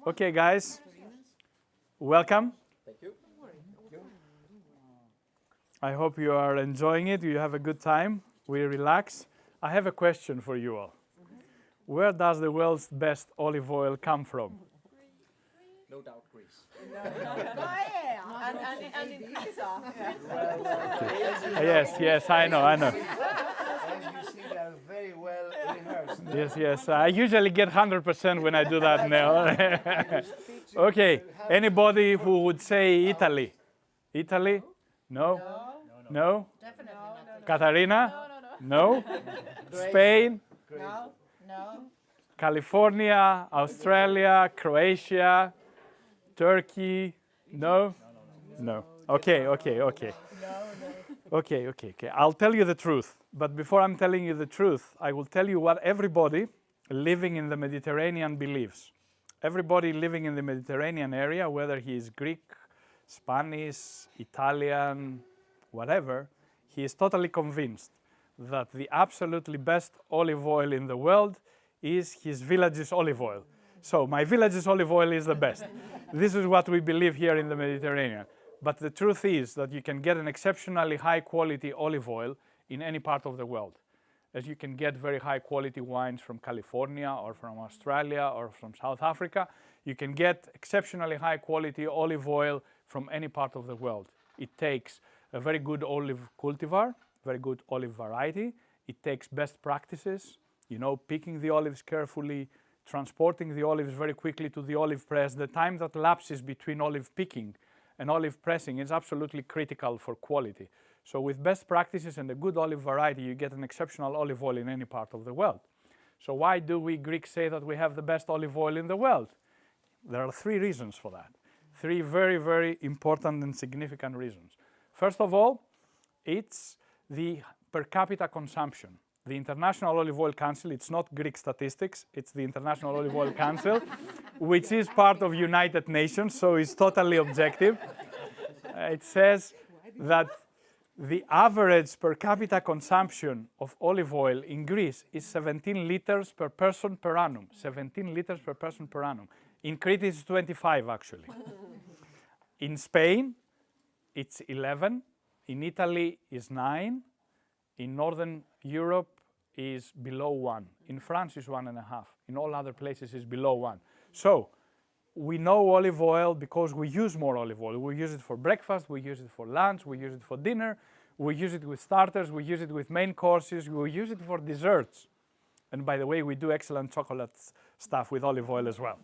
Okay, guys, welcome. Thank you. I hope you are enjoying it. You have a good time. We relax. I have a question for you all. Where does the world's best olive oil come from? No doubt, Greece. GAEA and in Crete. Yes, I know. As you see, they are very well rehearsed. Yes. I usually get 100% when I do that now. Okay, anybody who would say Italy? Italy? No? No? Definitely not. Katarina? No? Spain? No. California? Australia? Croatia? Turkey? No? No. Okay. Okay. I'll tell you the truth. But before I'm telling you the truth, I will tell you what everybody living in the Mediterranean believes. Everybody living in the Mediterranean area, whether he is Greek, Spanish, Italian, whatever, he is totally convinced that the absolutely best olive oil in the world is his village's olive oil. So my village's olive oil is the best. This is what we believe here in the Mediterranean. But the truth is that you can get an exceptionally high quality olive oil in any part of the world. As you can get very high quality wines from California or from Australia or from South Africa, you can get exceptionally high quality olive oil from any part of the world. It takes a very good olive cultivar, very good olive variety. It takes best practices, picking the olives carefully, transporting the olives very quickly to the olive press. The time that lapses between olive picking and olive pressing is absolutely critical for quality. So with best practices and a good olive variety, you get an exceptional olive oil in any part of the world. So why do we Greeks say that we have the best olive oil in the world? There are three reasons for that. Three very, very important and significant reasons. First of all, it's the per capita consumption. The International Olive Oil Council, it's not Greek statistics, it's the International Olive Oil Council, which is part of United Nations, so it's totally objective. It says that the average per capita consumption of olive oil in Greece is 17 liters per person per annum. 17 liters per person per annum. In Crete, it's 25, actually. In Spain, it's 11. In Italy, it's 9. In Northern Europe, is below 1. In France, it's 1.5. In all other places, it's below 1. So we know olive oil because we use more olive oil. We use it for breakfast, we use it for lunch, we use it for dinner, we use it with starters, we use it with main courses, we use it for desserts. And by the way, we do excellent chocolate stuff with olive oil as well.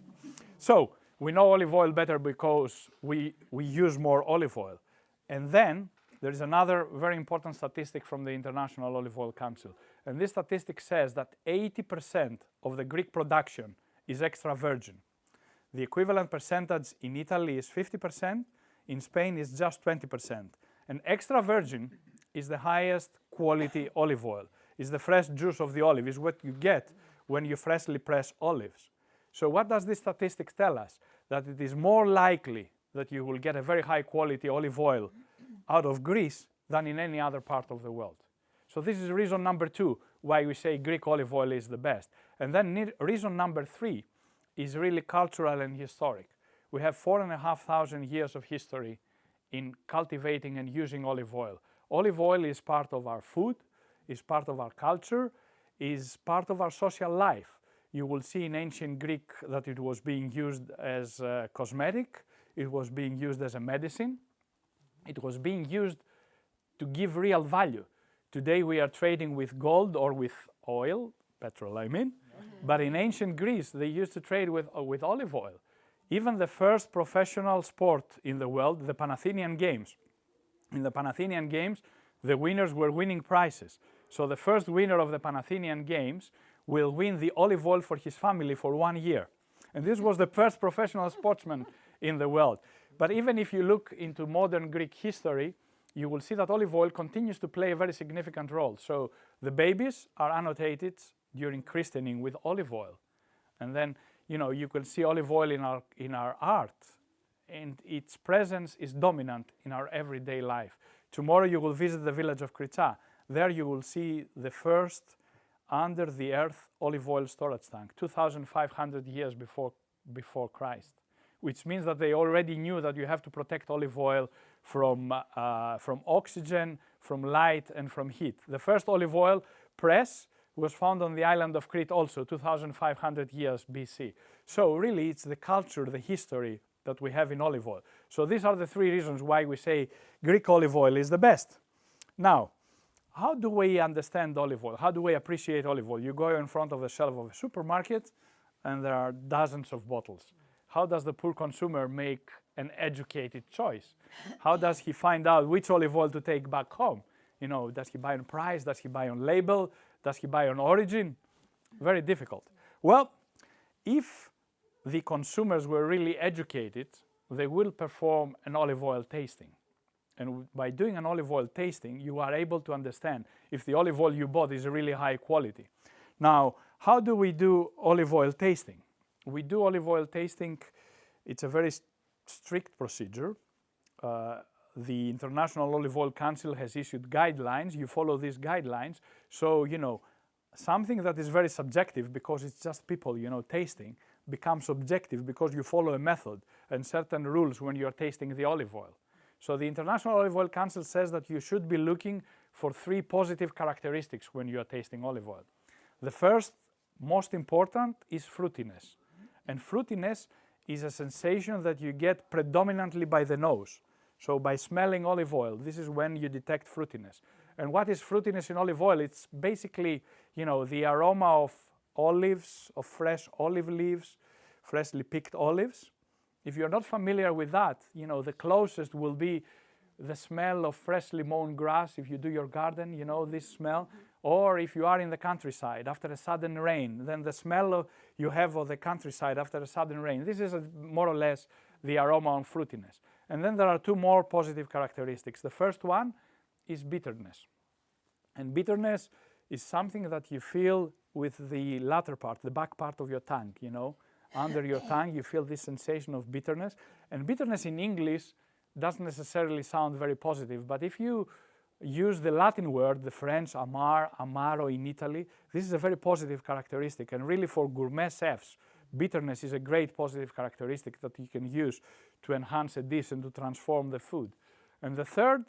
So we know olive oil better because we use more olive oil. And then there is another very important statistic from the International Olive Oil Council. And this statistic says that 80% of the Greek production is extra virgin. The equivalent percentage in Italy is 50%, in Spain is just 20%. And extra virgin is the highest quality olive oil. It's the fresh juice of the olive, is what you get when you freshly press olives. So what does this statistic tell us? That it is more likely that you will get a very high quality olive oil out of Greece than in any other part of the world. So this is reason number 2 why we say Greek olive oil is the best. And then reason number 3 is really cultural and historic. We have 4,500 years of history in cultivating and using olive oil. Olive oil is part of our food, is part of our culture, is part of our social life. You will see in ancient Greek that it was being used as a cosmetic, it was being used as a medicine, it was being used to give real value. Today we are trading with gold or with oil, petrol I mean, but in ancient Greece they used to trade with olive oil. Even the first professional sport in the world, the Panathenian Games. In the Panathenian Games, the winners were winning prizes. So the first winner of the Panathenian Games will win the olive oil for his family for 1 year. And this was the first professional sportsman in the world. But even if you look into modern Greek history, you will see that olive oil continues to play a very significant role. So the babies are annotated during christening with olive oil. And then, you can see olive oil in our art, and its presence is dominant in our everyday life. Tomorrow you will visit the village of Crete. There you will see the first under-the-earth olive oil storage tank, 2,500 years before before Christ, which means that they already knew that you have to protect olive oil from oxygen, from light, and from heat. The first olive oil press was found on the island of Crete also, 2,500 years BC. So really, it's the culture, the history that we have in olive oil. So these are the three reasons why we say Greek olive oil is the best. Now, how do we understand olive oil? How do we appreciate olive oil? You go in front of the shelf of a supermarket, and there are dozens of bottles. How does the poor consumer make an educated choice? How does he find out which olive oil to take back home? You know, does he buy on price? Does he buy on label? Does he buy on origin? Very difficult. Well, if the consumers were really educated, they will perform an olive oil tasting. And by doing an olive oil tasting, you are able to understand if the olive oil you bought is really high quality. Now, how do we do olive oil tasting? We do olive oil tasting. It's a very strict procedure. The International Olive Oil Council has issued guidelines. You follow these guidelines. So, you know, something that is very subjective because it's just people, you know, tasting, becomes objective because you follow a method and certain rules when you're tasting the olive oil. So the International Olive Oil Council says that you should be looking for 3 positive characteristics when you are tasting olive oil. The first, most important, is fruitiness. And fruitiness is a sensation that you get predominantly by the nose. So by smelling olive oil, this is when you detect fruitiness. And what is fruitiness in olive oil? It's basically, you know, the aroma of olives, of fresh olive leaves, freshly picked olives. If you're not familiar with that, you know, the closest will be the smell of freshly mown grass if you do your garden, you know, this smell. Or if you are in the countryside after a sudden rain, then the smell you have of the countryside after a sudden rain. This is more or less the aroma on fruitiness. And then there are 2 more positive characteristics. The first one is bitterness. And bitterness is something that you feel with the latter part, the back part of your tongue, you know. Under your tongue, you feel this sensation of bitterness. And bitterness in English doesn't necessarily sound very positive, but if you use the Latin word, the French amar, amaro in Italy, this is a very positive characteristic. And really for gourmet chefs, bitterness is a great positive characteristic that you can use to enhance a dish and to transform the food. And the third,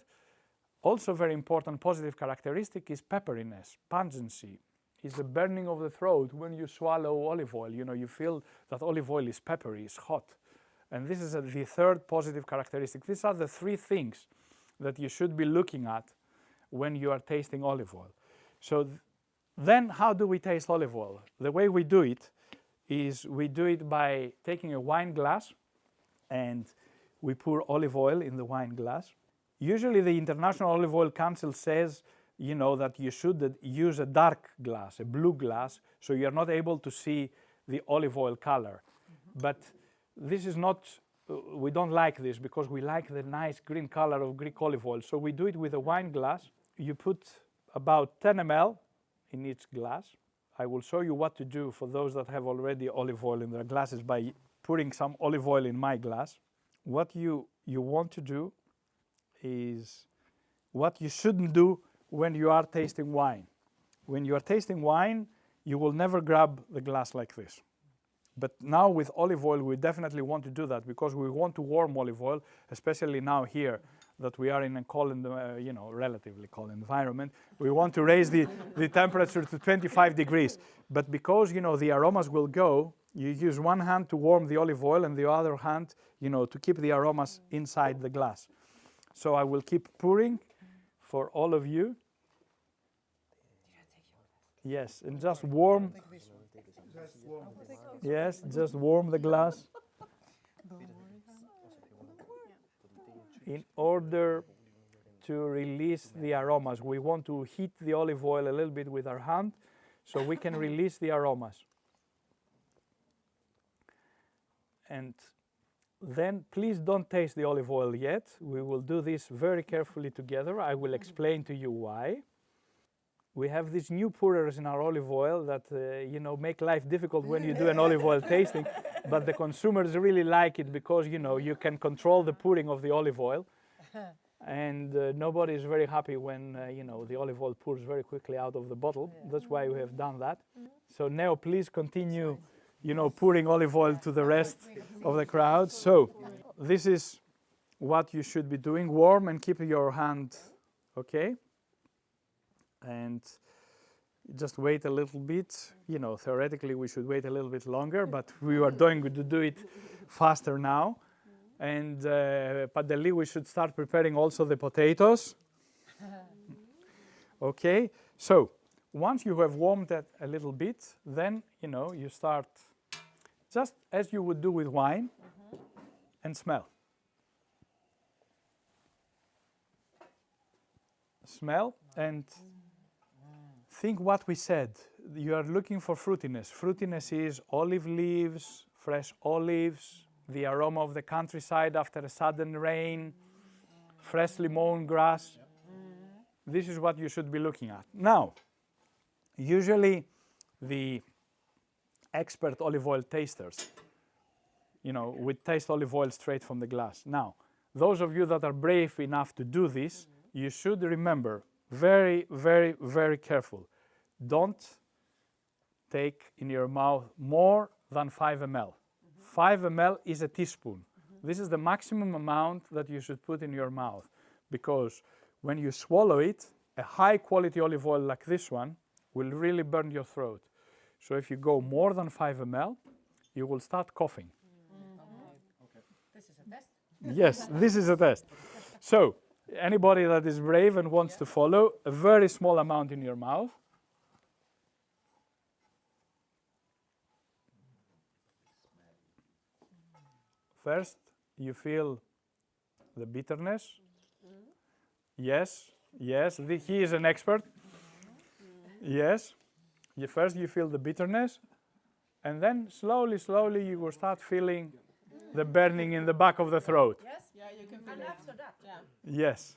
also very important positive characteristic is pepperiness, pungency. Is the burning of the throat when you swallow olive oil. You know, you feel that olive oil is peppery, is hot. And this is the third positive characteristic. These are the 3 things that you should be looking at when you are tasting olive oil. So then how do we taste olive oil? The way we do it is we do it by taking a wine glass and we pour olive oil in the wine glass. Usually the International Olive Oil Council says, you know, that you should use a dark glass, a blue glass, so you're not able to see the olive oil color. But this is not, we don't like this because we like the nice green color of Greek olive oil. So we do it with a wine glass. You put about 10 ml in each glass. I will show you what to do for those that have already olive oil in their glasses by putting some olive oil in my glass. What you want to do is what you shouldn't do when you are tasting wine. When you are tasting wine, you will never grab the glass like this. But now with olive oil, we definitely want to do that because we want to warm olive oil, especially now here that we are in a cold, you know, relatively cold environment. We want to raise the temperature to 25 degrees. But because, you know, the aromas will go, you use one hand to warm the olive oil and the other hand, you know, to keep the aromas inside the glass. So I will keep pouring for all of you. Yes, and just warm. Yes, just warm the glass in order to release the aromas. We want to heat the olive oil a little bit with our hand so we can release the aromas. And then please don't taste the olive oil yet. We will do this very carefully together. I will explain to you why. We have these new pourers in our olive oil that, you know, make life difficult when you do an olive oil tasting, but the consumers really like it because, you know, you can control the pouring of the olive oil. And nobody is very happy when, you know, the olive oil pours very quickly out of the bottle. That's why we have done that. So Neo, please continue pouring olive oil to the rest of the crowd. So this is what you should be doing. Warm and keep your hand, okay? And just wait a little bit. Theoretically we should wait a little bit longer, but we are going to do it faster now. And Padeli, we should start preparing also the potatoes. Okay, so once you have warmed that a little bit, then you start just as you would do with wine and smell. Smell and think what we said. You are looking for fruitiness. Fruitiness is olive leaves, fresh olives, the aroma of the countryside after a sudden rain, freshly mown grass. This is what you should be looking at. Now, usually the expert olive oil tasters, would taste olive oil straight from the glass. Now, those of you that are brave enough to do this, you should remember, very, very, very careful. Don't take in your mouth more than 5 ml. 5 ml is a teaspoon. This is the maximum amount that you should put in your mouth, because when you swallow it, a high quality olive oil like this one will really burn your throat. So if you go more than 5 ml, you will start coughing. Okay. This is a test? Yes, this is a test. So anybody that is brave and wants to follow, a very small amount in your mouth. First, you feel the bitterness. Yes, he is an expert. Yes, first you feel the bitterness, and then slowly you will start feeling the burning in the back of the throat. Yes? Yeah, you can feel it. And after that? Yeah. Yes.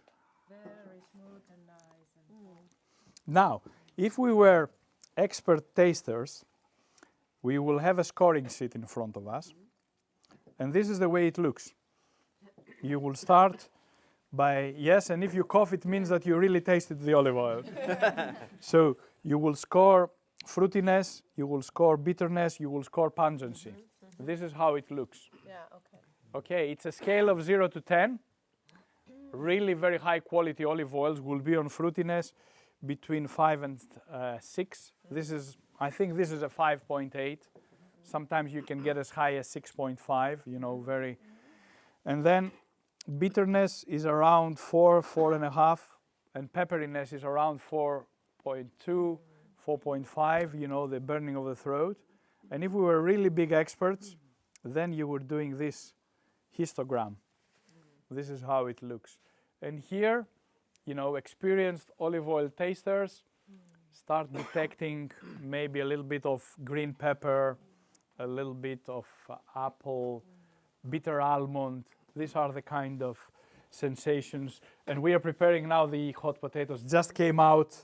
Very smooth and nice. Now, if we were expert tasters, we will have a scoring sheet in front of us. And this is the way it looks. You will start by yes, and if you cough, it means that you really tasted the olive oil. So you will score fruitiness, you will score bitterness, you will score pungency. This is how it looks. Yeah, okay. Okay, it's a scale of 0 to 10. Really very high quality olive oils will be on fruitiness between 5 and 6. I think this is a 5.8. Sometimes you can get as high as 6.5, very. And then bitterness is around 4, 4.5, and pepperiness is around 4.2, 4.5, the burning of the throat. And if we were really big experts, then you were doing this histogram. This is how it looks. And here, experienced olive oil tasters start detecting maybe a little bit of green pepper, a little bit of apple, bitter almond. These are the kind of sensations. And we are preparing now the hot potatoes. Just came out.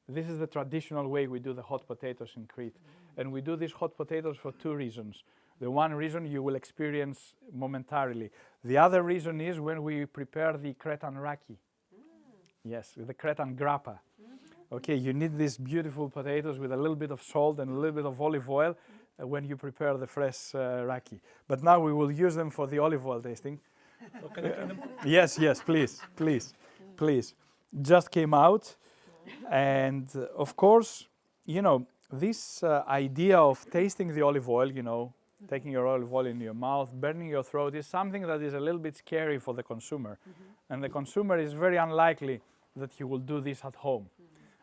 This is the traditional way we do the hot potatoes in Crete. And we do these hot potatoes for 2 reasons. The one reason you will experience momentarily. The other reason is when we prepare the Cretan raki. Yes, the Cretan grappa. Okay, you need these beautiful potatoes with a little bit of salt and a little bit of olive oil when you prepare the fresh raki. But now we will use them for the olive oil tasting. Can I clean them? Yes, please. Just came out. And of course, this idea of tasting the olive oil, taking your olive oil in your mouth, burning your throat, is something that is a little bit scary for the consumer. And the consumer is very unlikely that he will do this at home.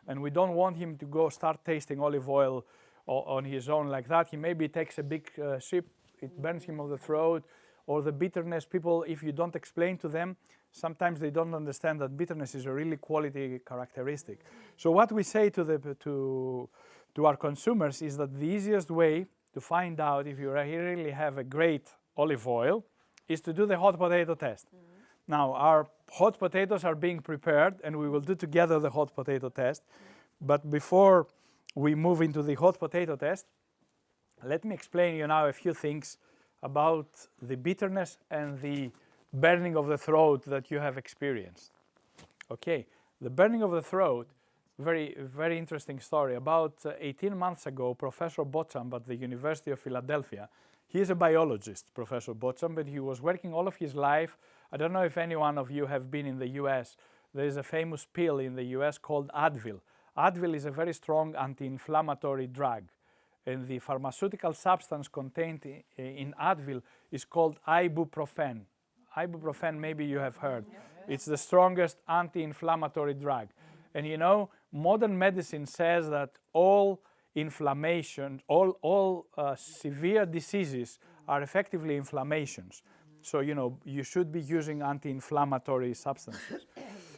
And we don't want him to go start tasting olive oil on his own like that. He maybe takes a big sip, it burns him on the throat, or the bitterness. People, if you don't explain to them, sometimes they don't understand that bitterness is a really quality characteristic. So what we say to our consumers is that the easiest way to find out if you really have a great olive oil is to do the hot potato test. Now, our hot potatoes are being prepared, and we will do together the hot potato test. But before we move into the hot potato test, let me explain you now a few things about the bitterness and the burning of the throat that you have experienced. Okay, the burning of the throat very interesting story. About 18 months ago, Professor Bocham at the University of Philadelphia, he is a biologist, Professor Bocham, but he was working all of his life. I don't know if any one of you have been in the US. There is a famous pill in the US called Advil. Advil is a very strong anti-inflammatory drug, and the pharmaceutical substance contained in Advil is called ibuprofen. Ibuprofen, maybe you have heard. It's the strongest anti-inflammatory drug. And you know, modern medicine says that all inflammation, all severe diseases are effectively inflammations. So, you know, you should be using anti-inflammatory substances.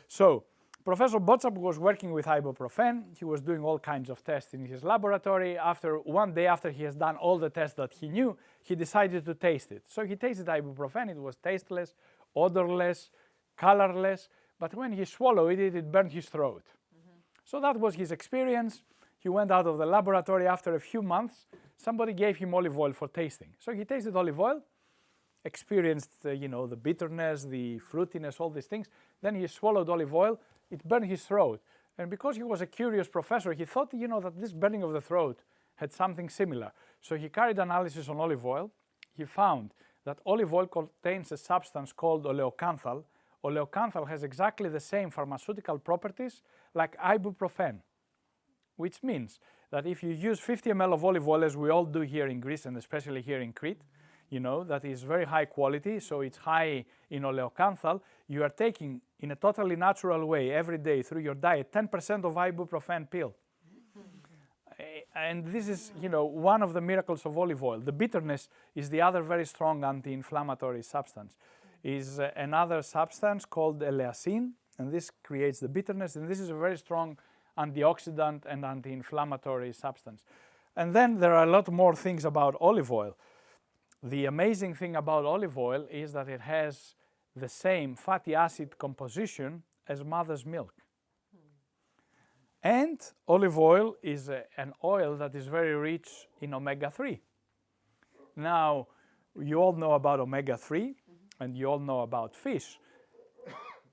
So, Professor Bocham was working with ibuprofen. He was doing all kinds of tests in his laboratory. One day after he has done all the tests that he knew, he decided to taste it. So he tasted ibuprofen. It was tasteless, odorless, colorless. But when he swallowed it, it burned his throat. So that was his experience. He went out of the laboratory after a few months. Somebody gave him olive oil for tasting. So he tasted olive oil, experienced, you know, the bitterness, the fruitiness, all these things. Then he swallowed olive oil. It burned his throat. And because he was a curious professor, he thought, you know, that this burning of the throat had something similar. So he carried analysis on olive oil. He found that olive oil contains a substance called oleocanthal. Oleocanthal has exactly the same pharmaceutical properties like ibuprofen, which means that if you use 50 ml of olive oil, as we all do here in Greece and especially here in Crete, you know, that is very high quality, so it's high in oleocanthal, you are taking in a totally natural way every day through your diet 10% of ibuprofen pill. And this is, you know, one of the miracles of olive oil. The bitterness is the other very strong anti-inflammatory substance. Is another substance called eleacin, and this creates the bitterness, and this is a very strong antioxidant and anti-inflammatory substance. And then there are a lot more things about olive oil. The amazing thing about olive oil is that it has the same fatty acid composition as mother's milk. And olive oil is an oil that is very rich in omega-3. Now, you all know about omega-3, and you all know about fish.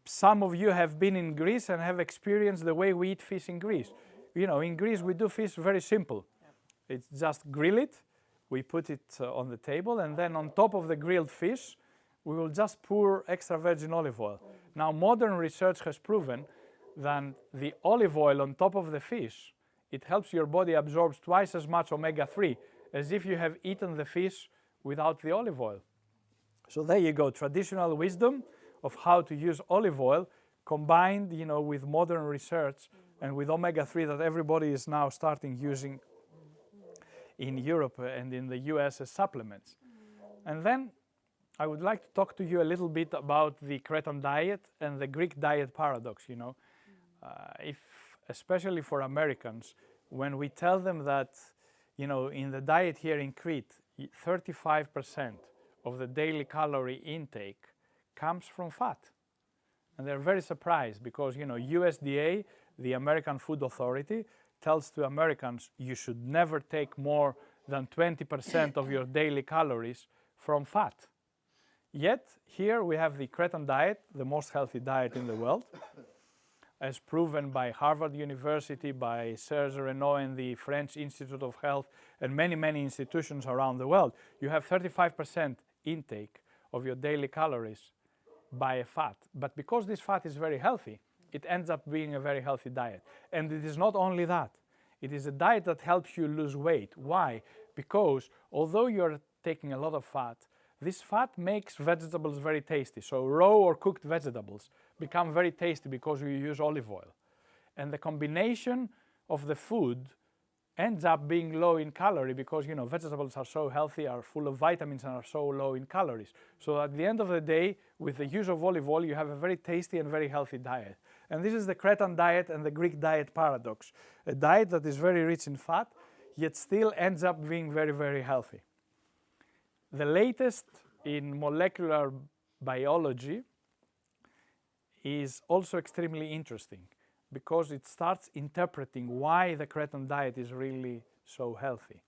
Some of you have been in Greece and have experienced the way we eat fish in Greece. You know, in Greece we do fish very simple. It's just grill it, we put it on the table, and then on top of the grilled fish, we will just pour extra virgin olive oil. Now, modern research has proven that the olive oil on top of the fish, it helps your body absorb twice as much omega-3 as if you have eaten the fish without the olive oil. So there you go, traditional wisdom of how to use olive oil combined, you know, with modern research and with omega-3 that everybody is now starting using in Europe and in the US as supplements. And then I would like to talk to you a little bit about the Cretan diet and the Greek diet paradox, you know. Especially for Americans, when we tell them that, you know, in the diet here in Crete, 35% of the daily calorie intake comes from fat. And they're very surprised because, you know, USDA, the American Food Authority, tells to Americans you should never take more than 20% of your daily calories from fat. Yet, here we have the Cretan diet, the most healthy diet in the world, as proven by Harvard University, by Serge Renaud and the French Institute of Health, and many, many institutions around the world. You have 35% intake of your daily calories by a fat. But because this fat is very healthy, it ends up being a very healthy diet. And it is not only that. It is a diet that helps you lose weight. Why? Because although you're taking a lot of fat, this fat makes vegetables very tasty. So raw or cooked vegetables become very tasty because you use olive oil. And the combination of the food ends up being low in calorie because, you know, vegetables are so healthy, are full of vitamins and are so low in calories. So at the end of the day, with the use of olive oil, you have a very tasty and very healthy diet. And this is the Cretan diet and the Greek diet paradox. A diet that is very rich in fat, yet still ends up being very, very healthy. The latest in molecular biology is also extremely interesting because it starts interpreting why the Cretan diet is really so healthy.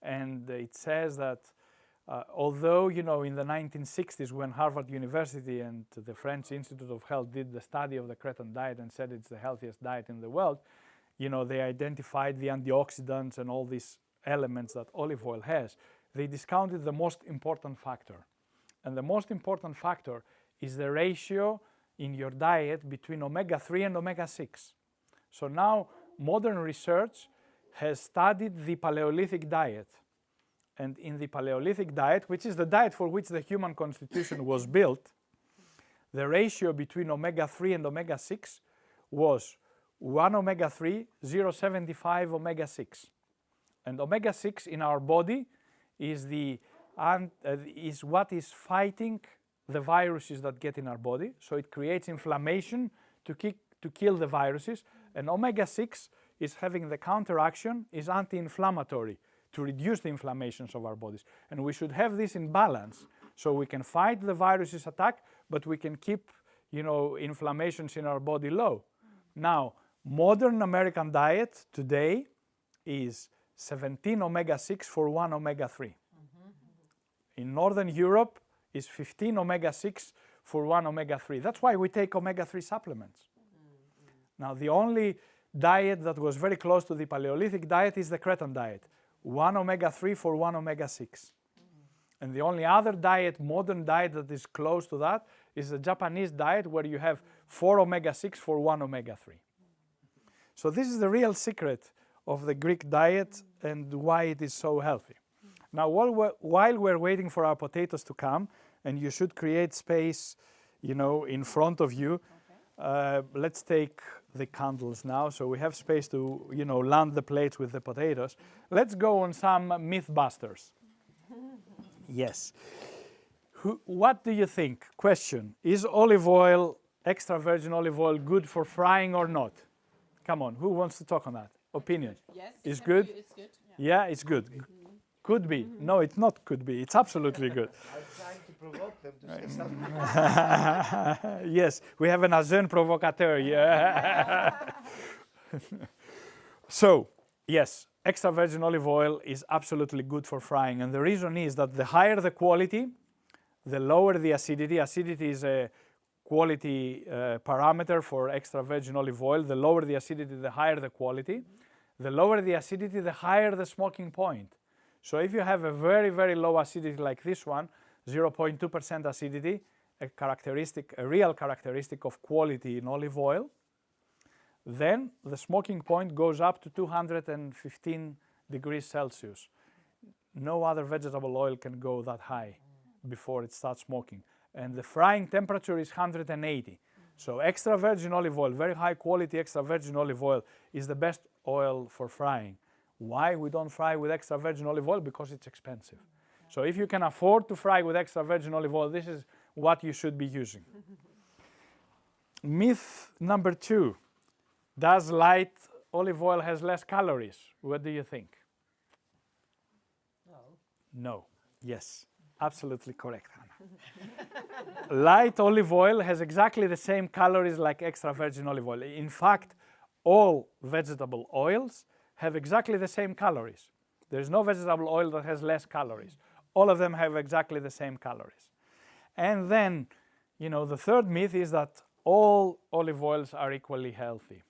And it says that although, you know, in the 1960s when Harvard University and the French Institute of Health did the study of the Cretan diet and said it's the healthiest diet in the world, they identified the antioxidants and all these elements that olive oil has, they discounted the most important factor. And the most important factor is the ratio in your diet between omega-3 and omega-6. So now modern research has studied the Paleolithic diet. And in the Paleolithic diet, which is the diet for which the human constitution was built, the ratio between omega-3 and omega-6 was 1 omega-3, 0.75 omega-6. And omega-6 in our body is what is fighting the viruses that get in our body. So it creates inflammation to kill the viruses. And omega-6 is having the counteraction, is anti-inflammatory to reduce the inflammations of our bodies. And we should have this in balance so we can fight the virus's attack, but we can keep, inflammations in our body low. Now, modern American diet today is 17 omega-6 for 1 omega-3. In Northern Europe is 15 omega-6 for 1 omega-3. That's why we take omega-3 supplements. Now, the only diet that was very close to the Paleolithic diet is the Cretan diet. 1 omega-3 for 1 omega-6. And the only other diet, modern diet that is close to that is the Japanese diet where you have 4 omega-6 for 1 omega-3. So this is the real secret of the Greek diet and why it is so healthy. Now, while we're waiting for our potatoes to come, and you should create space, in front of you, let's take the candles now, so we have space to, land the plates with the potatoes. Let's go on some myth busters. Yes. What do you think? Question, is olive oil, extra virgin olive oil, good for frying or not? Come on, who wants to talk on that? Opinion? Yes. It's good? It's good. Yeah, it's good. Could be. No, it's not could be. It's absolutely good. I'm trying to provoke them to say something. Yes, we have an jeune provocateur. Yeah. So, yes, extra virgin olive oil is absolutely good for frying. And the reason is that the higher the quality, the lower the acidity. Acidity is a quality parameter for extra virgin olive oil. The lower the acidity, the higher the quality. The lower the acidity, the higher the smoking point. So if you have a very, very low acidity like this one, 0.2% acidity, a real characteristic of quality in olive oil, then the smoking point goes up to 215 degrees Celsius. No other vegetable oil can go that high before it starts smoking. And the frying temperature is 180. So extra virgin olive oil, very high quality extra virgin olive oil, is the best oil for frying. Why we don't fry with extra virgin olive oil? Because it's expensive. So if you can afford to fry with extra virgin olive oil, this is what you should be using. Myth number 2. Does light olive oil has less calories? What do you think? No. No. Yes. Absolutely correct, Hannah. Light olive oil has exactly the same calories like extra virgin olive oil. In fact, all vegetable oils have exactly the same calories. There's no vegetable oil that has less calories. All of them have exactly the same calories. And then, the third myth is that all olive oils are equally healthy.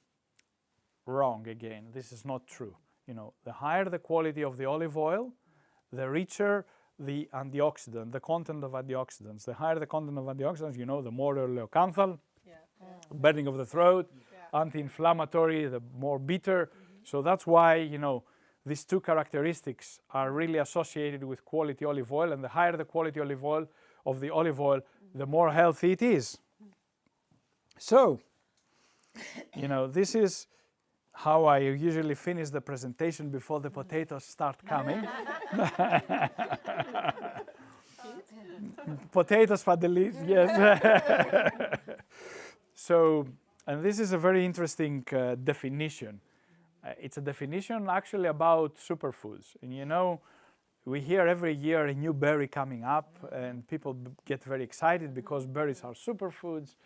Wrong again. This is not true. The higher the quality of the olive oil, the richer the antioxidant, the content of antioxidants. The higher the content of antioxidants, the more oleocanthal, burning of the throat, anti-inflammatory, the more bitter. So that's why, these two characteristics are really associated with quality olive oil, and the higher the quality of the olive oil, the more healthy it is. So, this is how I usually finish the presentation before the potatoes start coming. Potatoes for the leaves, yes. So, and this is a very interesting definition. It's a definition actually about superfoods. And we hear every year a new berry coming up, and people get very excited because berries are superfoods,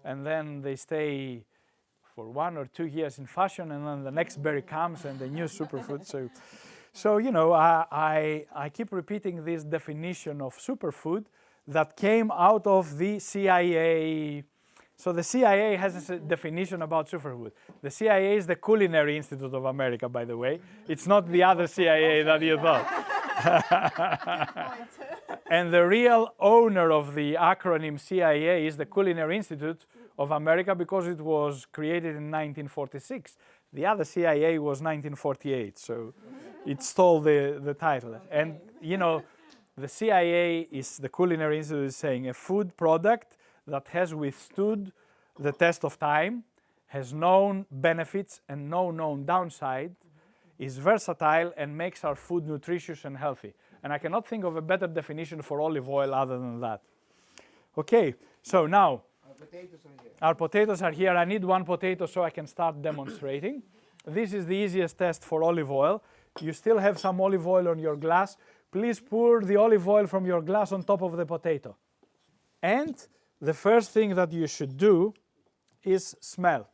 and then they stay for 1 or 2 years in fashion, and then the next berry comes and the new superfood. So I keep repeating this definition of superfood that came out of the CIA So the CIA has a definition about superfood. The CIA is the Culinary Institute of America, by the way. It's not the other CIA that you thought. And the real owner of the acronym CIA is the Culinary Institute of America because it was created in 1946. The other CIA was 1948, so it stole the title. And, you know, the CIA is, the Culinary Institute is saying, a food product that has withstood the test of time, has known benefits and no known downside, is versatile and makes our food nutritious and healthy. And I cannot think of a better definition for olive oil other than that. Okay, so now our potatoes are here. I need one potato so I can start demonstrating. This is the easiest test for olive oil. You still have some olive oil on your glass. Please pour the olive oil from your glass on top of the potato. And the first thing that you should do is smell.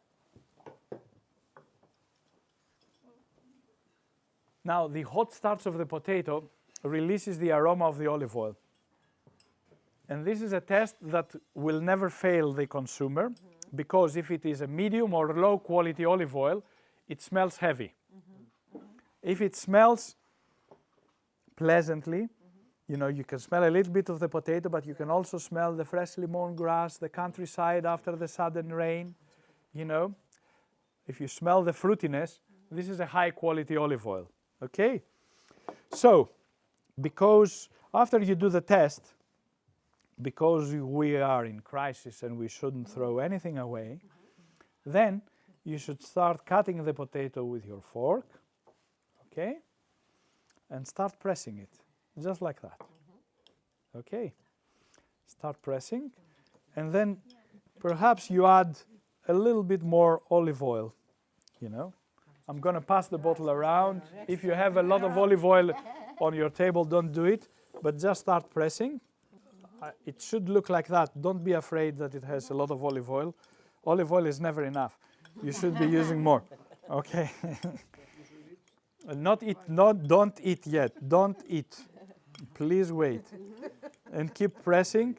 Now, the hot starch of the potato releases the aroma of the olive oil. And this is a test that will never fail the consumer, because if it is a medium or low quality olive oil, it smells heavy. If it smells pleasantly, you know, you can smell a little bit of the potato, but you can also smell the fresh lemongrass, the countryside after the sudden rain, you know. If you smell the fruitiness, this is a high quality olive oil, okay? So, because after you do the test, because we are in crisis and we shouldn't throw anything away, then you should start cutting the potato with your fork, okay? And start pressing it, just like that. Okay, start pressing, and then perhaps you add a little bit more olive oil, you know. I'm going to pass the bottle around. If you have a lot of olive oil on your table, don't do it, but just start pressing. It should look like that. Don't be afraid that it has a lot of olive oil. Olive oil is never enough. You should be using more. Okay. Not eat, don't eat yet. Don't eat. Please wait. And keep pressing,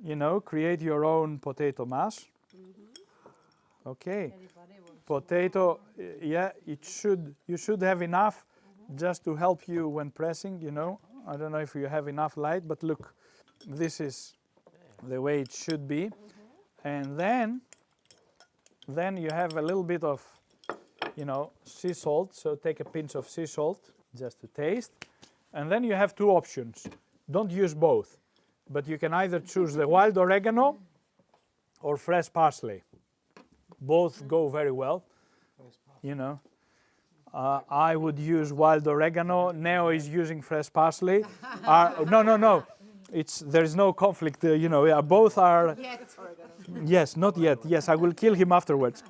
you know, create your own potato mash. Okay. Potato, yeah, you should have enough just to help you when pressing, you know. I don't know if you have enough light, but look, this is the way it should be. And then you have a little bit of, you know, sea salt. So take a pinch of sea salt just to taste. And then you have two options. Don't use both, but you can either choose the wild oregano or fresh parsley. Both go very well, you know. I would use wild oregano. Neo is using fresh parsley. No. There is no conflict, you know. Both are. Yes, not yet. Yes, I will kill him afterwards.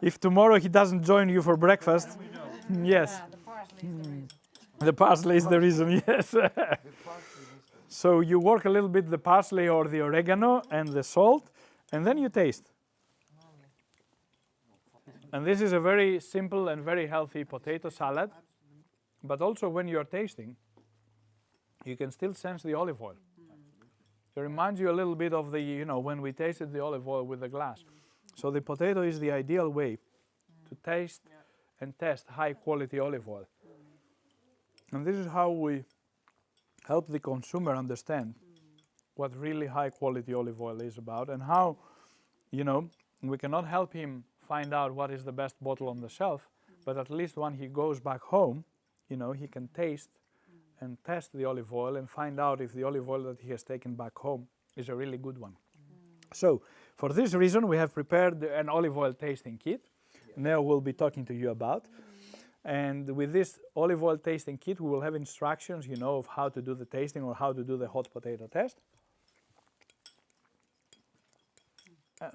If tomorrow he doesn't join you for breakfast, yes. The parsley is the reason, yes. So you work a little bit the parsley or the oregano and the salt, and then you taste. And this is a very simple and very healthy potato salad. But also when you're tasting, you can still sense the olive oil. It reminds you a little bit of the, you know, when we tasted the olive oil with the glass. So the potato is the ideal way to taste and test high quality olive oil. And this is how we help the consumer understand what really high quality olive oil is about, and how, you know, we cannot help him find out what is the best bottle on the shelf, but at least when he goes back home, you know, he can taste and test the olive oil and find out if the olive oil that he has taken back home is a really good one. So, for this reason, we have prepared an olive oil tasting kit. Neo will be talking to you about. And with this olive oil tasting kit, we will have instructions, you know, of how to do the tasting or how to do the hot potato test.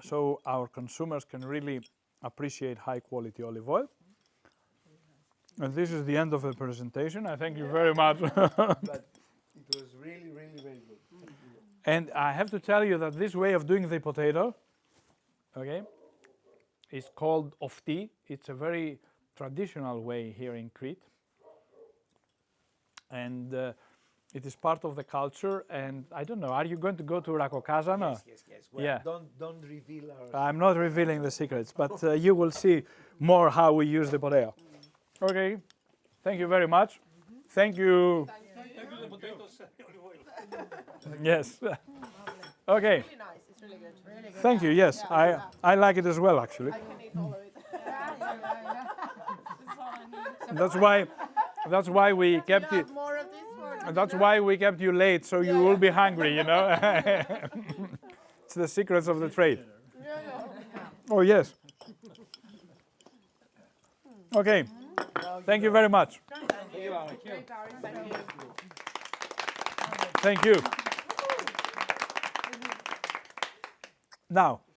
So our consumers can really appreciate high quality olive oil. And this is the end of the presentation. I thank you very much. But it was really, really very good. And I have to tell you that this way of doing the potato, okay, is called ofti. It's a very traditional way here in Crete. And It is part of the culture, and I don't know. Are you going to go to Rakokazana? Yes. Well, Yeah. don't reveal our. I'm not revealing the secrets, but you will see more how we use the borea. Okay. Thank you very much. Thank you. Yes. Okay. Really nice. It's really good. Really good. Thank you. Yes, I like it as well, actually. I can eat all of it. That's why we kept it. More of this for That's why we kept you late, so you will be hungry, you know. It's the secrets of the trade. Oh, yes. Okay. Thank you very much. Thank you. Now,